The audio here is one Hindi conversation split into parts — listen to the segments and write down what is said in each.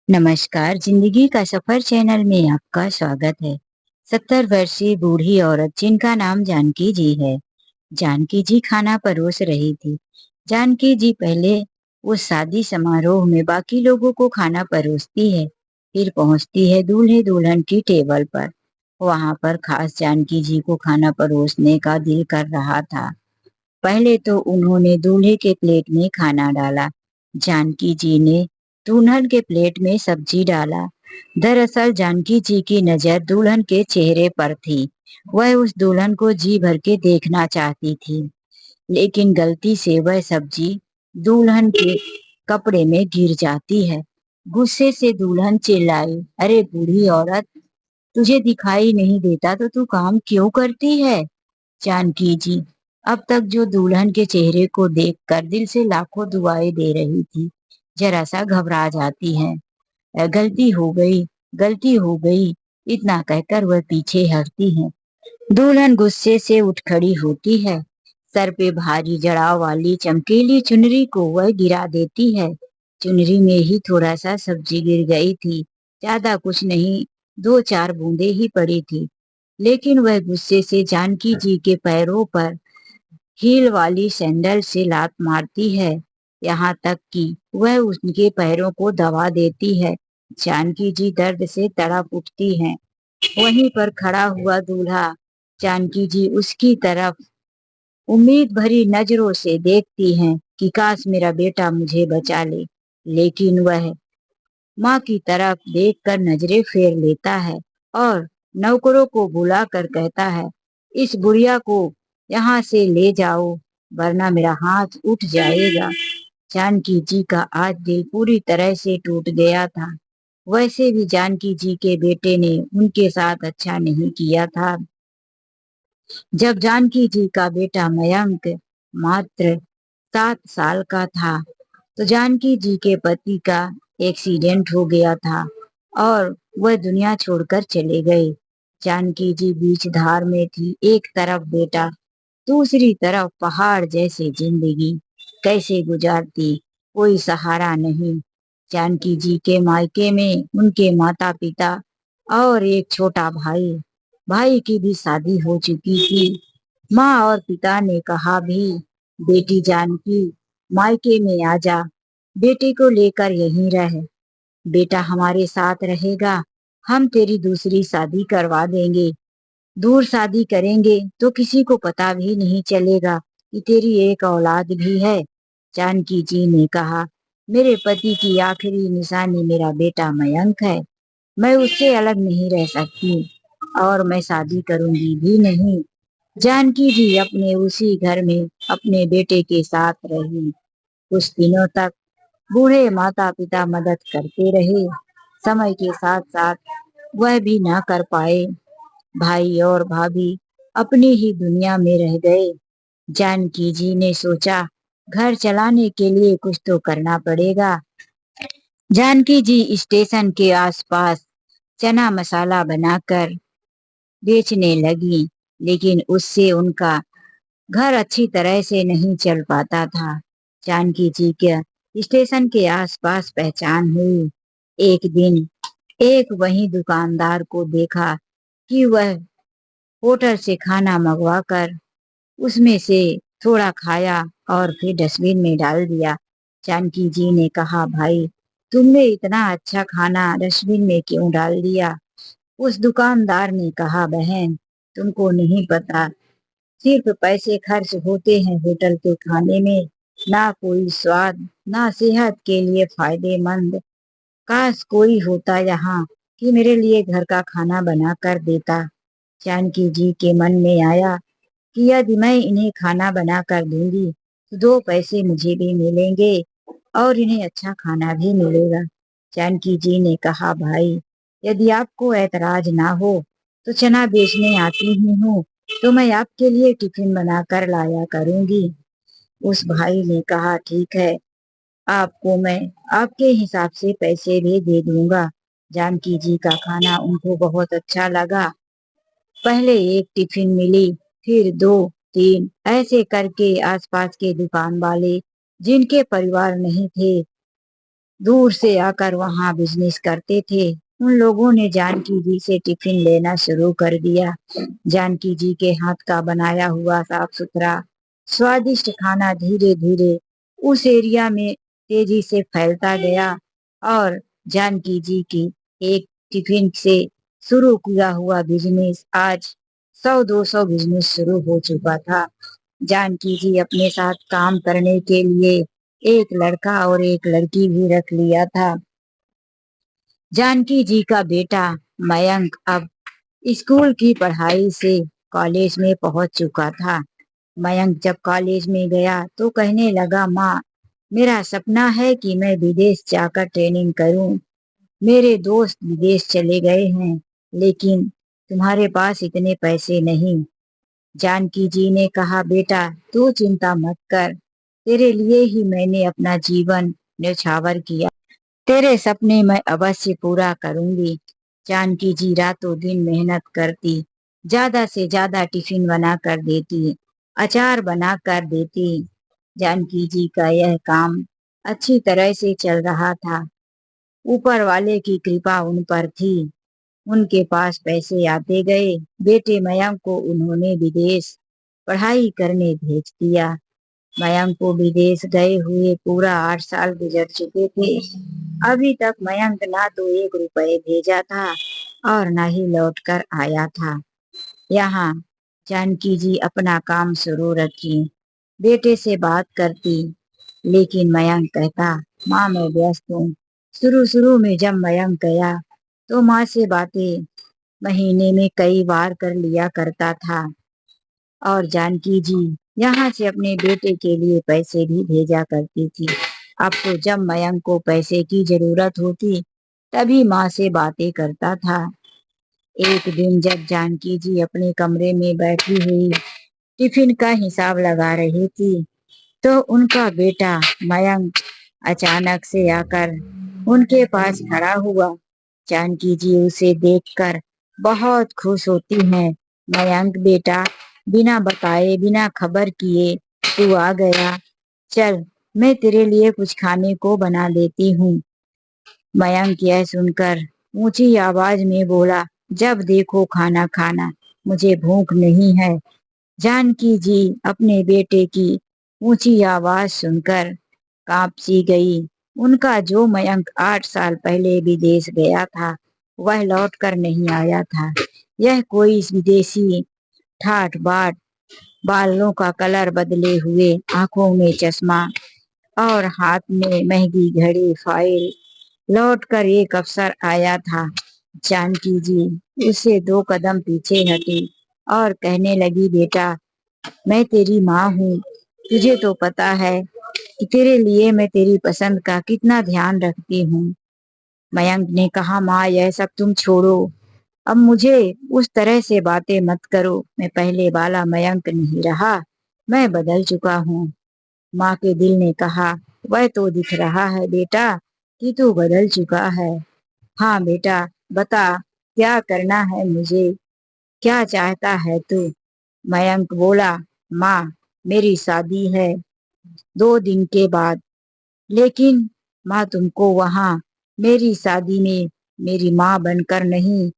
नमस्कार, जिंदगी का सफर चैनल में आपका स्वागत है। 70 वर्षीय बूढ़ी औरत जिनका नाम जानकी जी है। जानकी जी खाना परोस रही थी। जानकी जी पहले उस शादी समारोह में बाकी लोगों को खाना परोसती है, फिर पहुंचती है दूल्हे दुल्हन की टेबल पर। वहां पर खास जानकी जी को खाना परोसने का दिल कर रहा था। पहले तो उन्होंने दूल्हे के प्लेट में खाना डाला। जानकी जी ने दुल्हन के प्लेट में सब्जी डाला। दरअसल जानकी जी की नजर दुल्हन के चेहरे पर थी। वह उस दुल्हन को जी भर के देखना चाहती थी, लेकिन गलती से वह सब्जी दुल्हन के कपड़े में गिर जाती है। गुस्से से दुल्हन चिल्लाई, अरे बूढ़ी औरत, तुझे दिखाई नहीं देता तो तू काम क्यों करती है? जानकी जी अब तक जो दुल्हन के चेहरे को देखकर दिल से लाखों दुआएं दे रही थी, जरा सा घबरा जाती हैं। गलती हो गई, गलती हो गई, इतना कहकर वह पीछे हटती हैं। दुल्हन गुस्से से उठ खड़ी होती है। सर पे भारी जड़ाव वाली चमकीली चुनरी को वह गिरा देती है। चुनरी में ही थोड़ा सा सब्जी गिर गई थी, ज्यादा कुछ नहीं, दो चार बूंदे ही पड़ी थी। लेकिन वह गुस्से से जानकी जी के पैरों पर हील वाली सैंडल से लात मारती है, यहाँ तक कि वह उनके पैरों को दबा देती है। जानकी जी दर्द से तड़प उठती हैं। वहीं पर खड़ा हुआ दूल्हा जानकी जी उसकी तरफ उम्मीद भरी नजरों से देखती हैं कि काश मेरा बेटा मुझे बचा ले, लेकिन वह माँ की तरफ देखकर नजरें फेर लेता है और नौकरों को बुलाकर कहता है, इस बुढ़िया को यहाँ से ले जाओ, वरना मेरा हाथ उठ जाएगा। जानकी जी का आज दिल पूरी तरह से टूट गया था। वैसे भी जानकी जी के बेटे ने उनके साथ अच्छा नहीं किया था। जब जानकी जी का बेटा मयंक मात्र 7 साल का था, तो जानकी जी के पति का एक्सीडेंट हो गया था और वह दुनिया छोड़कर चले गए। जानकी जी बीच धार में थी, एक तरफ बेटा, दूसरी तरफ पहाड़ जैसी जिंदगी। कैसे गुजारती, कोई सहारा नहीं। जानकी जी के मायके में उनके माता पिता और एक छोटा भाई, भाई की भी शादी हो चुकी थी। माँ और पिता ने कहा भी, बेटी जानकी मायके में आ जा, बेटे को लेकर यहीं रह, बेटा हमारे साथ रहेगा, हम तेरी दूसरी शादी करवा देंगे। दूर शादी करेंगे तो किसी को पता भी नहीं चलेगा कि तेरी एक औलाद भी है। जानकी जी ने कहा, मेरे पति की आखिरी निशानी मेरा बेटा मयंक है, मैं उससे अलग नहीं रह सकती और मैं शादी करूंगी भी नहीं। जानकी जी अपने उसी घर में अपने बेटे के साथ रही। कुछ दिनों तक बूढ़े माता पिता मदद करते रहे। समय के साथ साथ वह भी ना कर पाए। भाई और भाभी अपनी ही दुनिया में रह गए। जानकी जी ने सोचा, घर चलाने के लिए कुछ तो करना पड़ेगा। जानकी जी स्टेशन के आसपास चना मसाला बनाकर बेचने लगी, लेकिन उससे उनका घर अच्छी तरह से नहीं चल पाता था। जानकी जी के स्टेशन के आसपास पहचान हुई। एक दिन एक वही दुकानदार को देखा कि वह होटल से खाना मंगवा कर उसमें से थोड़ा खाया और फिर डस्टबिन में डाल दिया। जानकी जी ने कहा, भाई तुमने इतना अच्छा खाना डस्टबिन में क्यों डाल दिया? उस दुकानदार ने कहा, बहन तुमको नहीं पता, सिर्फ पैसे खर्च होते हैं होटल के खाने में, ना कोई स्वाद, ना सेहत के लिए फायदेमंद। काश कोई होता यहाँ कि मेरे लिए घर का खाना बना कर देता। जानकी जी के मन में आया कि यदि मैं इन्हें खाना बना कर दूंगी तो 2 पैसे मुझे भी मिलेंगे और इन्हें अच्छा खाना भी मिलेगा। जानकी जी ने कहा, भाई यदि आपको ऐतराज ना हो तो चना बेचने आती ही हूँ, तो मैं आपके लिए टिफिन बना कर लाया करूंगी। उस भाई ने कहा, ठीक है, आपको मैं आपके हिसाब से पैसे भी दे दूंगा। जानकी जी का खाना उनको बहुत अच्छा लगा। पहले एक टिफिन मिली, फिर दो, तीन, ऐसे करके आसपास के दुकान वाले जिनके परिवार नहीं थे, दूर से आकर वहां बिजनेस करते थे। उन लोगों ने जानकी जी से टिफिन लेना शुरू कर दिया। जानकी जी के हाथ का बनाया हुआ साफ सुथरा स्वादिष्ट खाना धीरे धीरे उस एरिया में तेजी से फैलता गया और जानकी जी की एक टिफिन से शुरू किया हुआ बिजनेस आज 100-200 बिजनेस शुरू हो चुका था। जानकी जी अपने साथ काम करने के लिए एक लड़का और एक लड़की भी रख लिया था। जानकी जी का बेटा मयंक अब स्कूल की पढ़ाई से कॉलेज में पहुंच चुका था। मयंक जब कॉलेज में गया तो कहने लगा, माँ, मेरा सपना है कि मैं विदेश जाकर ट्रेनिंग करूं। मेरे दोस्त विदेश चले गए हैं, लेकिन तुम्हारे पास इतने पैसे नहीं। जानकी जी ने कहा, बेटा तू चिंता मत कर, तेरे लिए ही मैंने अपना जीवन न्यौछावर किया। तेरे सपने मैं अवश्य पूरा करूंगी। जानकी जी रातों दिन मेहनत करती, ज्यादा से ज्यादा टिफिन बना कर देती, अचार बना कर देती। जानकी जी का यह काम अच्छी तरह से चल रहा था। ऊपर वाले की कृपा उन पर थी। उनके पास पैसे आते गए। बेटे मयंक को उन्होंने विदेश पढ़ाई करने भेज दिया। मयंक को विदेश गए हुए पूरा 8 साल गुजर चुके थे। अभी तक मयंक ना तो 1 रुपए भेजा था और ना ही लौट कर आया था। यहाँ जानकी जी अपना काम शुरू रखी, बेटे से बात करती, लेकिन मयंक कहता, माँ मैं व्यस्त हूँ। शुरू शुरू में जब मयंक गया तो माँ से बातें महीने में कई बार कर लिया करता था और जानकी जी यहाँ से अपने बेटे के लिए पैसे भी भेजा करती थी। अब तो जब मयंक को पैसे की जरूरत होती तभी माँ से बातें करता था। एक दिन जब जानकी जी अपने कमरे में बैठी हुई टिफिन का हिसाब लगा रही थी तो उनका बेटा मयंक अचानक से आकर उनके पास खड़ा हुआ। जानकी जी उसे देखकर बहुत खुश होती हैं। मयंक बेटा, बिना बताए बिना खबर किए तू आ गया। चल, मैं तेरे लिए कुछ खाने को बना देती हूँ। मयंक यह सुनकर ऊंची आवाज में बोला, जब देखो खाना खाना, मुझे भूख नहीं है। जानकी जी अपने बेटे की ऊंची आवाज सुनकर कांप सी गई। उनका जो मयंक 8 साल पहले विदेश गया था वह लौट कर नहीं आया था। यह कोई विदेशी ठाठ बाट, बालों का कलर बदले हुए, आंखों में चश्मा और हाथ में महंगी घड़ी फाइल लौट कर एक अफसर आया था। जानकी जी उसे 2 कदम पीछे हटी और कहने लगी, बेटा मैं तेरी माँ हूँ। तुझे तो पता है कि तेरे लिए मैं तेरी पसंद का कितना ध्यान रखती हूँ। मयंक ने कहा, माँ यह सब तुम छोड़ो, अब मुझे उस तरह से बातें मत करो। मैं पहले वाला मयंक नहीं रहा, मैं बदल चुका हूँ। माँ के दिल ने कहा, वह तो दिख रहा है बेटा कि तू बदल चुका है। हाँ बेटा, बता क्या करना है मुझे, क्या चाहता है तू? मयंक बोला, माँ मेरी शादी है 2 दिन के बाद, लेकिन माँ तुमको वहाँ मेरी शादी में मेरी माँ बनकर नहीं,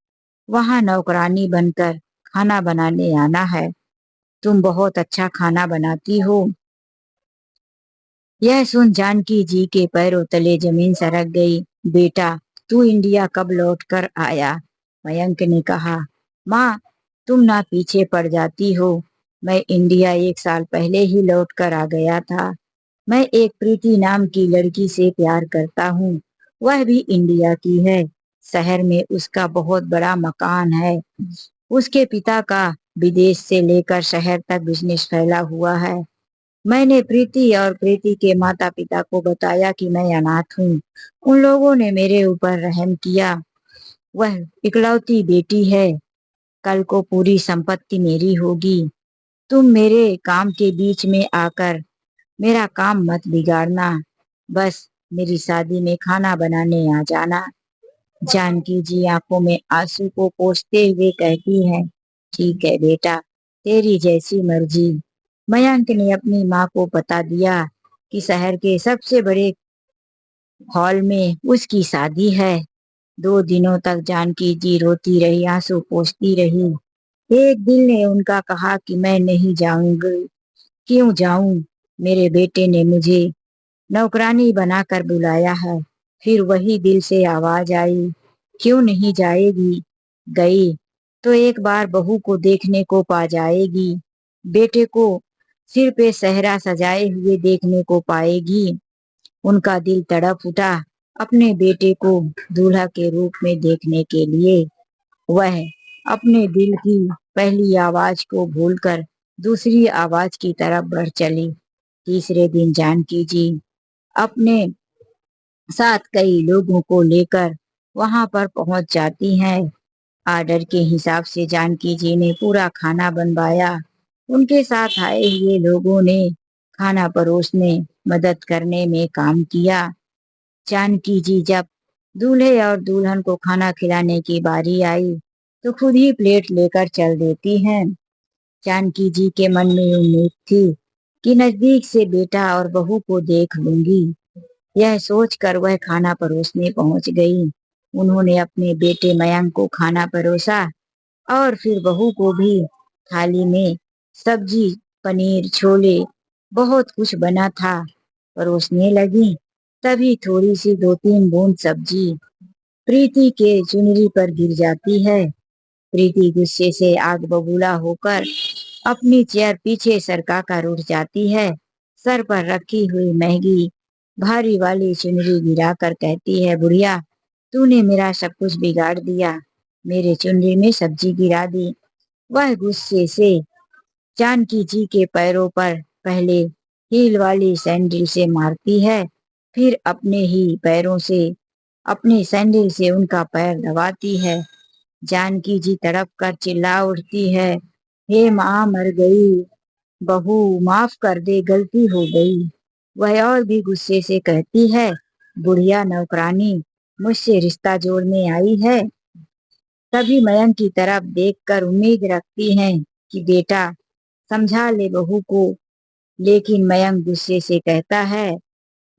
वहाँ नौकरानी बनकर खाना बनाने आना है। तुम बहुत अच्छा खाना बनाती हो। यह सुन जानकी जी के पैरों तले जमीन सरक गई। बेटा तू इंडिया कब लौट कर आया? मयंक ने कहा, माँ तुम ना पीछे पड़ जाती हो। मैं इंडिया 1 साल पहले ही लौट कर आ गया था। मैं एक प्रीति नाम की लड़की से प्यार करता हूँ, वह भी इंडिया की है। शहर में उसका बहुत बड़ा मकान है। उसके पिता का विदेश से लेकर शहर तक बिजनेस फैला हुआ है। मैंने प्रीति और प्रीति के माता पिता को बताया कि मैं अनाथ हूँ। उन लोगों ने मेरे ऊपर रहम किया। वह इकलौती बेटी है, कल को पूरी संपत्ति मेरी होगी। तुम मेरे काम के बीच में आकर मेरा काम मत बिगाड़ना, बस मेरी शादी में खाना बनाने आ जाना। जानकी जी आंखों में आंसू को पोंछते हुए कहती है, ठीक है बेटा, तेरी जैसी मर्जी। मयंक ने अपनी माँ को बता दिया कि शहर के सबसे बड़े हॉल में उसकी शादी है। 2 दिनों तक जानकी जी रोती रही, आंसू पोंछती रही। एक दिल ने उनका कहा कि मैं नहीं जाऊंगी। क्यों जाऊं? मेरे बेटे ने मुझे नौकरानी बनाकर बुलाया है। फिर वही दिल से आवाज आई, क्यों नहीं जाएगी? गई तो एक बार बहू को देखने को पा जाएगी, बेटे को सिर पे सेहरा सजाए हुए देखने को पाएगी। उनका दिल तड़प उठा अपने बेटे को दूल्हा के रूप में देखने के लिए। वह अपने दिल की पहली आवाज को भूलकर दूसरी आवाज की तरफ बढ़ चली। तीसरे दिन जानकी जी अपने साथ कई लोगों को लेकर वहां पर पहुंच जाती हैं। आर्डर के हिसाब से जानकी जी ने पूरा खाना बनवाया। उनके साथ आए हुए लोगों ने खाना परोसने मदद करने में काम किया। जानकी जी जब दूल्हे और दुल्हन को खाना खिलाने की बारी आई तो खुद ही प्लेट लेकर चल देती हैं। जानकी जी के मन में उम्मीद थी कि नजदीक से बेटा और बहू को देख लूंगी। यह सोचकर वह खाना परोसने पहुंच गई। उन्होंने अपने बेटे मयंक को खाना परोसा और फिर बहू को भी थाली में सब्जी, पनीर, छोले, बहुत कुछ बना था, परोसने लगी। तभी थोड़ी सी 2-3 बूंद सब्जी प्रीति के चुनरी पर गिर जाती है। प्रीति गुस्से से आग बबूला होकर अपनी चेयर पीछे सरका कर उठ जाती है। सर पर रखी हुई महंगी भारी वाली चुनरी गिराकर कहती है, बुढ़िया, तूने मेरा सब कुछ बिगाड़ दिया, मेरे चुनरी में सब्जी गिरा दी। वह गुस्से से जानकी जी के पैरों पर पहले हील वाली सैंडल से मारती है, फिर अपने ही पैरों से, अपने सैंडल से उनका पैर दबाती है। जानकी जी तड़प कर चिल्ला उठती है, हे माँ मर गई, बहू माफ कर दे, गलती हो गई। वह और भी गुस्से से कहती है, बुढ़िया नौकरानी मुझसे रिश्ता जोड़ने आई है। तभी मयंक की तरफ देखकर उम्मीद रखती हैं कि बेटा समझा ले बहू को, लेकिन मयंक गुस्से से कहता है,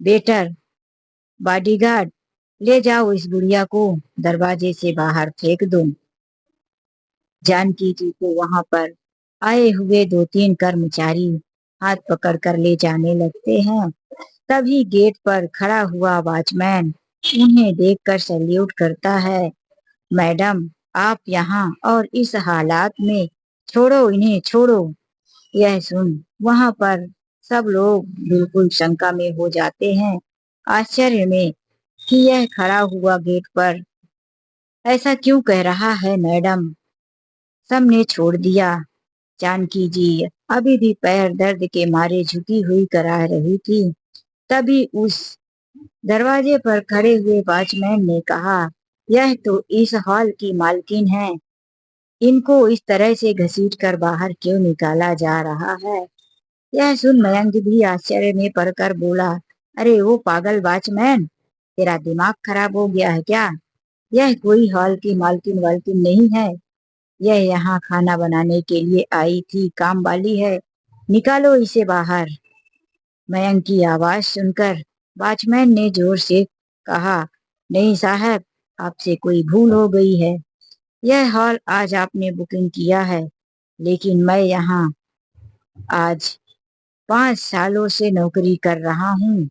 बेटर, बॉडीगार्ड, ले जाओ इस बुढ़िया को, दरवाजे से बाहर फेंक दो। जानकी जी को वहां पर आए हुए 2-3 कर्मचारी हाथ पकड़कर ले जाने लगते हैं। तभी गेट पर खड़ा हुआ वॉचमैन उन्हें देखकर सैल्यूट करता है, मैडम, आप यहाँ और इस हालात में, छोड़ो इन्हें, छोड़ो। यह सुन वहां पर सब लोग बिल्कुल शंका में हो जाते हैं, आश्चर्य में कि यह खड़ा हुआ गेट पर ऐसा क्यों कह रहा है, मैडम। सबने छोड़ दिया। जानकी जी अभी भी पैर दर्द के मारे झुकी हुई करा रही थी। तभी उस दरवाजे पर खड़े हुए वॉचमैन ने कहा, यह तो इस हॉल की मालकिन है, इनको इस तरह से घसीट कर बाहर क्यों निकाला जा रहा है। यह सुन मयंक भी आश्चर्य में पड़कर बोला, अरे वो पागल वॉचमैन, तेरा दिमाग खराब हो गया है क्या? यह कोई हॉल की मालकिन वालकिन नहीं है, यह यहाँ खाना बनाने के लिए आई थी, काम वाली है, निकालो इसे बाहर। मयंक की आवाज सुनकर वॉचमैन ने जोर से कहा, नहीं साहब, आपसे कोई भूल हो गई है। यह हॉल आज आपने बुकिंग किया है, लेकिन मैं यहाँ आज 5 सालों से नौकरी कर रहा हूँ।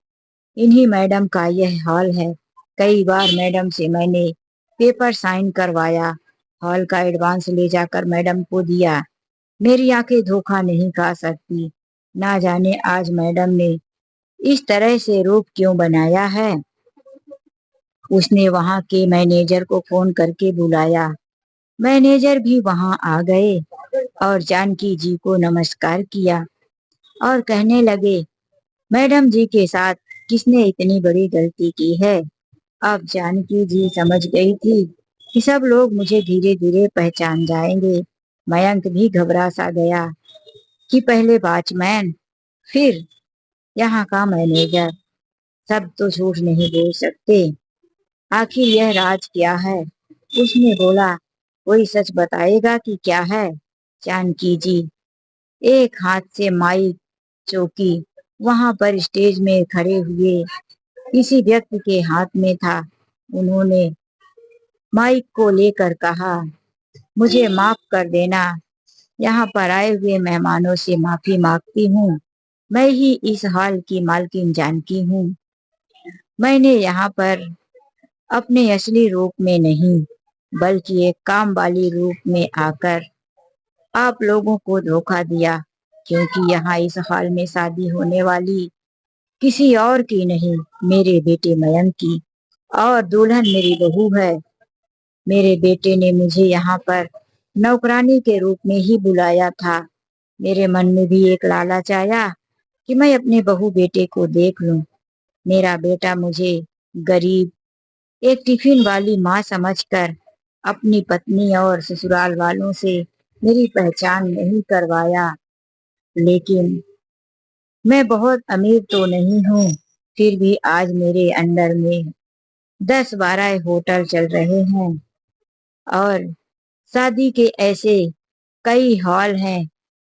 इन्हीं मैडम का यह हॉल है। कई बार मैडम से मैंने पेपर साइन करवाया, हॉल का एडवांस ले जाकर मैडम को दिया। मेरी आंखें धोखा नहीं खा सकती। ना जाने आज मैडम ने इस तरह से रूप क्यों बनाया है। उसने वहां के मैनेजर को फोन करके बुलाया। मैनेजर भी वहां आ गए और जानकी जी को नमस्कार किया और कहने लगे, मैडम जी के साथ किसने इतनी बड़ी गलती की है। अब जानकी जी समझ गई थी कि सब लोग मुझे धीरे धीरे पहचान जाएंगे। मयंक भी घबरा सा गया कि पहले वॉचमैन, फिर यहाँ का मैनेजर, सब तो झूठ नहीं बोल सकते। आखिर यह राज क्या है। उसने बोला, कोई सच बताएगा कि क्या है। जानकी जी एक हाथ से माइक चौकी वहां पर स्टेज में खड़े हुए किसी व्यक्ति के हाथ में था। उन्होंने माइक को लेकर कहा, मुझे माफ कर देना, यहाँ पर आए हुए मेहमानों से माफी मांगती हूँ। मैं ही इस हॉल की मालकिन जानकी हूँ। मैंने यहाँ पर अपने असली रूप में नहीं, बल्कि एक काम वाली रूप में आकर आप लोगों को धोखा दिया, क्योंकि यहाँ इस हॉल में शादी होने वाली किसी और की नहीं, मेरे बेटे मयंक की, और दुल्हन मेरी बहू है। मेरे बेटे ने मुझे यहाँ पर नौकरानी के रूप में ही बुलाया था। मेरे मन में भी एक लालच आया कि मैं अपने बहू बेटे को देख लूं। मेरा बेटा मुझे गरीब एक टिफिन वाली माँ समझकर अपनी पत्नी और ससुराल वालों से मेरी पहचान नहीं करवाया। लेकिन मैं बहुत अमीर तो नहीं हूँ, फिर भी आज मेरे अंडर में 10-12 होटल चल रहे हैं और शादी के ऐसे कई हॉल हैं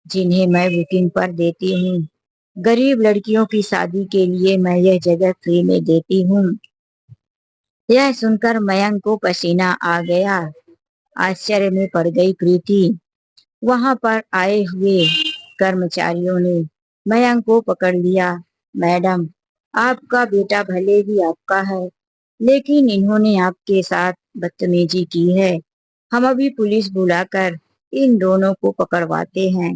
जिन्हें मैं बुकिंग पर देती हूँ। गरीब लड़कियों की शादी के लिए मैं यह जगह फ्री में देती हूँ। यह सुनकर मयंक को पसीना आ गया। आश्चर्य में पड़ गई प्रीति। वहां पर आए हुए कर्मचारियों ने मयंक को पकड़ लिया। मैडम, आपका बेटा भले ही आपका है, लेकिन इन्होंने आपके साथ बदतमीजी की है। हम अभी पुलिस बुलाकर इन दोनों को पकड़वाते हैं।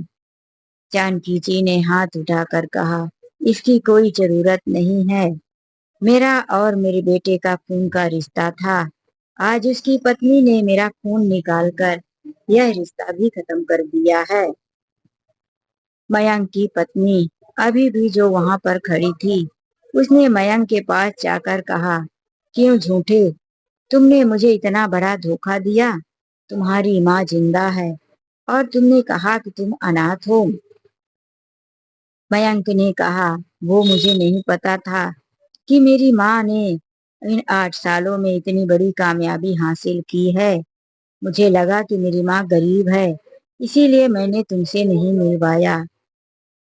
जानकी जी ने हाथ उठाकर कहा, इसकी कोई जरूरत नहीं है। मेरा और मेरे बेटे का खून का रिश्ता था। आज उसकी पत्नी ने मेरा खून निकालकर यह रिश्ता भी खत्म कर दिया है। मयंक की पत्नी अभी भी जो वहां पर खड़ी थी, उसने मयंक के पास जाकर कहा, क्यों झूठे, तुमने मुझे इतना बड़ा धोखा दिया। तुम्हारी माँ जिंदा है और तुमने कहा कि तुम अनाथ हो। मयंक ने कहा, वो मुझे नहीं पता था कि मेरी माँ ने इन 8 सालों में इतनी बड़ी कामयाबी हासिल की है। मुझे लगा कि मेरी माँ गरीब है, इसीलिए मैंने तुमसे नहीं मिलवाया।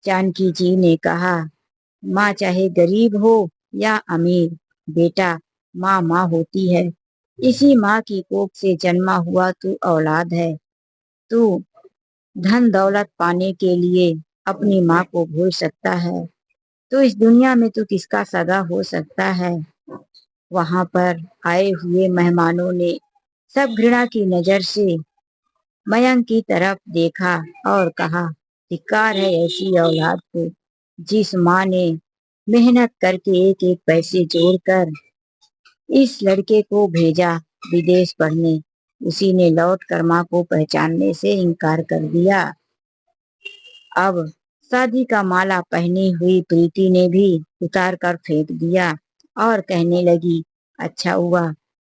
जानकी जी ने कहा, माँ चाहे गरीब हो या अमीर, बेटा, माँ माँ होती है। इसी माँ की कोख से जन्मा हुआ तू औलाद है। तू धन दौलत पाने के लिए अपनी माँ को भूल सकता है, तो इस दुनिया में तू किसका सगा हो सकता है। वहां पर आए हुए मेहमानों ने सब घृणा की नजर से मयंक की तरफ देखा और कहा, धिक्कार है ऐसी औलाद को, जिस माँ ने मेहनत करके एक एक पैसे जोड़कर इस लड़के को भेजा विदेश पढ़ने। उसी ने लौट कर माँ को पहचानने से इनकार कर दिया। अब शादी का माला पहनी हुई प्रीति ने भी उतार कर फेंक दिया और कहने लगी, अच्छा हुआ,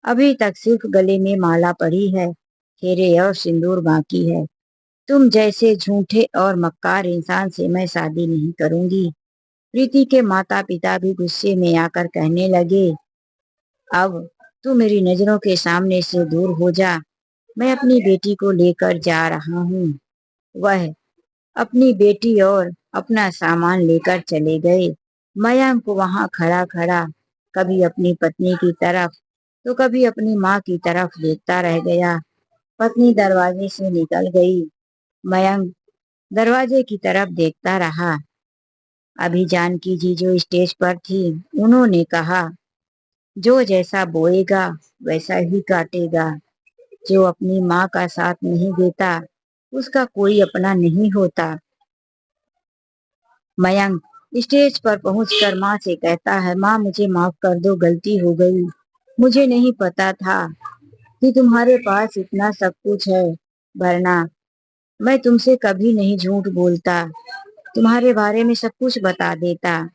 अभी तक सिर्फ गले में माला पड़ी है, फेरे और सिंदूर बाकी है। तुम जैसे झूठे और मक्कार इंसान से मैं शादी नहीं करूंगी। प्रीति के माता पिता भी गुस्से में आकर कहने लगे, अब तू मेरी नजरों के सामने से दूर हो जा। मैं अपनी बेटी को लेकर जा रहा हूँ। वह अपनी बेटी और अपना सामान लेकर चले गए। मयंक वहां खड़ा खड़ा कभी अपनी पत्नी की तरफ तो कभी अपनी माँ की तरफ देखता रह गया। पत्नी दरवाजे से निकल गई। मयंक दरवाजे की तरफ देखता रहा। अभी जानकी जी जो स्टेज पर थी, उन्होंने कहा, जो जैसा बोएगा वैसा ही काटेगा। जो अपनी माँ का साथ नहीं देता, उसका कोई अपना नहीं होता। मयंक स्टेज पर पहुंचकर माँ से कहता है, माँ मुझे माफ कर दो, गलती हो गई। मुझे नहीं पता था कि तुम्हारे पास इतना सब कुछ है, वरना मैं तुमसे कभी नहीं झूठ बोलता, तुम्हारे बारे में सब कुछ बता देता।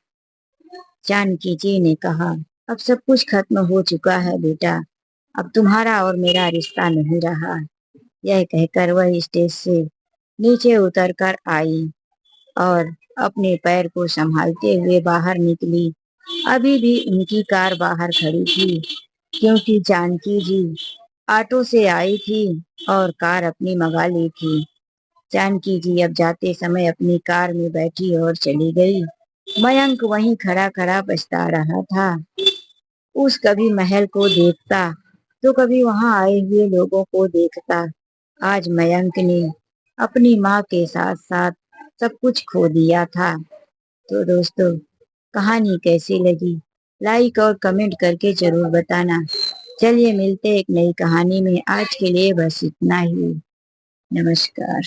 जानकी जी ने कहा, अब सब कुछ खत्म हो चुका है बेटा, अब तुम्हारा और मेरा रिश्ता नहीं रहा। यह कहकर वह स्टेज से नीचे उतर कर आई और अपने पैर को संभालते हुए बाहर निकली। अभी भी उनकी कार बाहर खड़ी थी, क्योंकि जानकी जी ऑटो से आई थी और कार अपनी मंगा ली थी। जानकी जी अब जाते समय अपनी कार में बैठी और चली गई। मयंक वहीं खड़ा खड़ा पछता रहा था। उस कभी महल को देखता तो कभी वहां आए हुए लोगों को देखता। आज मयंक ने अपनी माँ के साथ साथ सब कुछ खो दिया था। तो दोस्तों, कहानी कैसी लगी लाइक और कमेंट करके जरूर बताना। चलिए मिलते एक नई कहानी में। आज के लिए बस इतना ही। नमस्कार।